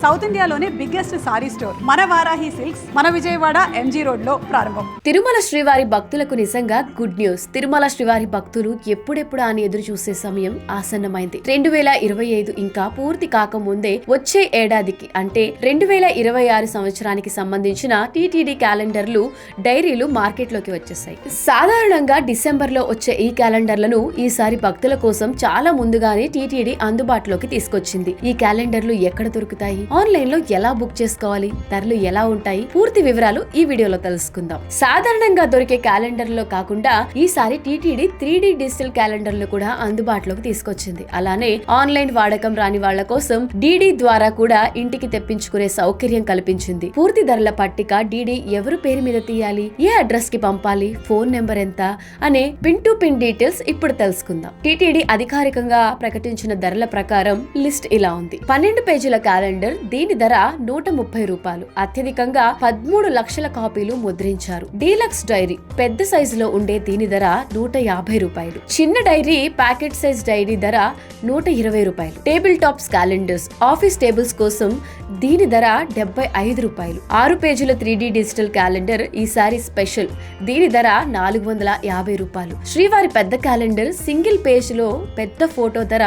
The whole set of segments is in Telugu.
సౌత్ ఇండియాలోనే బిగ్గెస్ట్ సారీ స్టోర్ మన వారాహి సిల్క్స్ మన విజయవాడ ఎంజీ రోడ్ లో ప్రారంభం. తిరుమల శ్రీవారి భక్తులకు నిజంగా గుడ్ న్యూస్. తిరుమల శ్రీవారి భక్తులు ఎప్పుడెప్పుడు అని ఎదురు చూసే సమయం ఆసన్నమైంది. 2025 ఇంకా పూర్తి కాకముందే వచ్చే ఏడాదికి అంటే 2026 సంవత్సరానికి సంబంధించిన టీటీడీ క్యాలెండర్లు, డైరీలు మార్కెట్ లోకి వచ్చేసాయి. సాధారణంగా డిసెంబర్ లో వచ్చే ఈ క్యాలెండర్లను ఈసారి భక్తుల కోసం చాలా ముందుగానే టీటీడీ అందుబాటులోకి తీసుకొచ్చింది. ఈ క్యాలెండర్లు ఎక్కడ దొరుకుతాయి, ఆన్లైన్ లో ఎలా బుక్ చేసుకోవాలి, ధరలు ఎలా ఉంటాయి, పూర్తి వివరాలు ఈ వీడియోలో తెలుసుకుందాం. సాధారణంగా దొరికే క్యాలెండర్ లో కాకుండా ఈసారి టీటీడీ 3D డిజిటల్ క్యాలెండర్లు కూడా అందుబాటులోకి తీసుకొచ్చింది. అలానే ఆన్లైన్ వాడకం రాని వాళ్ల కోసం డీడీ ద్వారా కూడా ఇంటికి తెప్పించుకునే సౌకర్యం కల్పించింది. పూర్తి ధరల పట్టిక, డీడీ ఎవరు పేరు మీద తీయాలి, ఏ అడ్రస్ కి పంపాలి, ఫోన్ నెంబర్ ఎంత అనే పిన్ టు పిన్ డీటెయిల్స్ ఇప్పుడు తెలుసుకుందాం. టీటీడీ అధికారికంగా ప్రకటించిన ధరల ప్రకారం లిస్ట్ ఇలా ఉంది. 12 పేజీల క్యాలెండర్, దీని ధర 130 రూపాయలు. అత్యధికంగా 13 లక్షల కాపీలు ముద్రించారు. డీలక్స్ డైరీ పెద్ద సైజులో ఉండే దీని ధర 150 రూపాయలు. చిన్న డైరీ ప్యాకెట్ సైజ్ డైరీ ధర 120 రూపాయలు. Table tops calendars, office tables కోసం దీని ధర 75 రూపాయలు. 6 పేజీల 3D డిజిటల్ క్యాలెండర్ ఈసారి స్పెషల్, దీని ధర 450 రూపాయలు. శ్రీవారి పెద్ద క్యాలెండర్ సింగిల్ పేజ్ లో పెద్ద ఫోటో ధర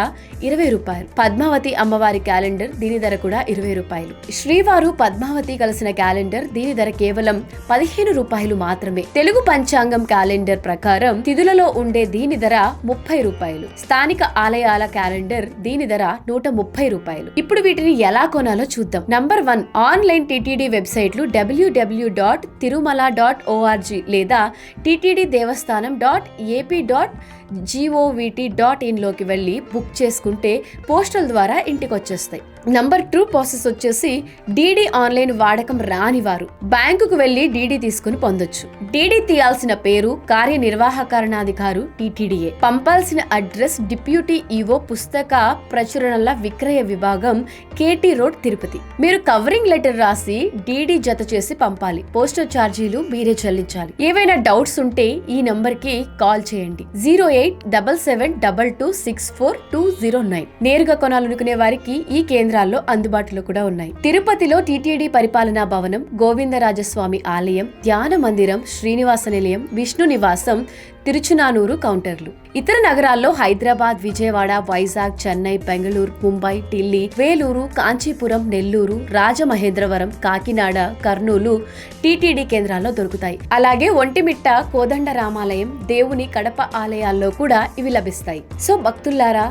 20 రూపాయలు. పద్మావతి అమ్మవారి క్యాలెండర్, దీని ధర కూడా 20 రూపాయలు. శ్రీవారు పద్మావతి కలిసిన క్యాలెండర్, దీని ధర కేవలం 15 రూపాయలు మాత్రమే. తెలుగు పంచాంగం క్యాలెండర్ ప్రకారం తిథులలో ఉండే దీని ధర 30 రూపాయలు. స్థానిక ఆలయాల క్యాలెండర్, దీని ధర 130 రూపాయలు. ఇప్పుడు వీటిని ఎలా కొనాలో చూద్దాం. నంబర్ 1, ఆన్లైన్ టీటీడీ వెబ్సైట్లు www.tirumala.org లేదా ttddevastanam.ap.govt.in లోకి వెళ్లి బుక్ చేసుకుంటే పోస్టల్ ద్వారా ఇంటికి వచ్చేస్తాయి. నంబర్ 2 ప్రాసెస్ వచ్చేసి డీడీ ఆన్లైన్ వాడకం రాని వారు బ్యాంకుకు వెళ్లి డీడీ తీసుకుని పొందొచ్చు. డీడీ తీయాల్సిన పేరు కార్యనిర్వాహకరణాధికారు టీటీడీఏ. పంపాల్సిన అడ్రస్ డిప్యూటీ ఈవో, పుస్తక ప్రచురణల విక్రయ విభాగం, కేటీ రోడ్, తిరుపతి. మీరు కవరింగ్ లెటర్ రాసి డీడీ జత చేసి పంపాలి. పోస్టల్ ఛార్జీలు మీరే చెల్లించాలి. ఏవైనా డౌట్స్ ఉంటే ఈ నంబర్ కి కాల్ చేయండి. 08772264 నేరుగా కొనాలనుకునే వారికి ఈ కేంద్రాల్లో అందుబాటులో కూడా ఉన్నాయి. తిరుపతిలో టీటీడీ పరిపాలనా భవనం, గోవిందరాజస్వామి ఆలయం, ధ్యాన మందిరం, శ్రీనివాస నిలయం, విష్ణు నివాసం, తిరుచునానూరు కౌంటర్లు. ఇతర నగరాల్లో హైదరాబాద్, విజయవాడ, వైజాగ్, చెన్నై, బెంగళూరు, ముంబై, ఢిల్లీ, వేలూరు, కాంచీపురం, నెల్లూరు, రాజమహేంద్రవరం, కాకినాడ, కర్నూలు టీటీడీ కేంద్రాల్లో దొరుకుతాయి. అలాగే ఒంటిమిట్ట, కోదండ రామాలయం, దేవుని కడప ఆలయాల్లో కూడా ఇవి లభిస్తాయి. సో భక్తులారా,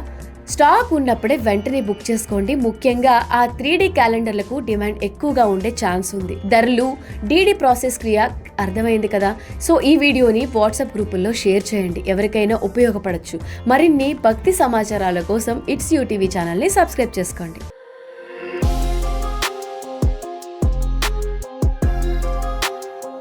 స్టాక్ ఉన్నప్పుడే వెంటనే బుక్ చేసుకోండి. ముఖ్యంగా ఆ 3D క్యాలెండర్లకు డిమాండ్ ఎక్కువగా ఉండే ఛాన్స్ ఉంది. ధరలు, డీడీ ప్రాసెస్ క్రియ అర్థమైంది కదా. సో ఈ వీడియోని వాట్సాప్ గ్రూపుల్లో షేర్ చేయండి, ఎవరికైనా ఉపయోగపడచ్చు. మరిన్ని భక్తి సమాచారాల కోసం ఇట్స్ యూ టీవీ ఛానల్ని సబ్స్క్రైబ్ చేసుకోండి.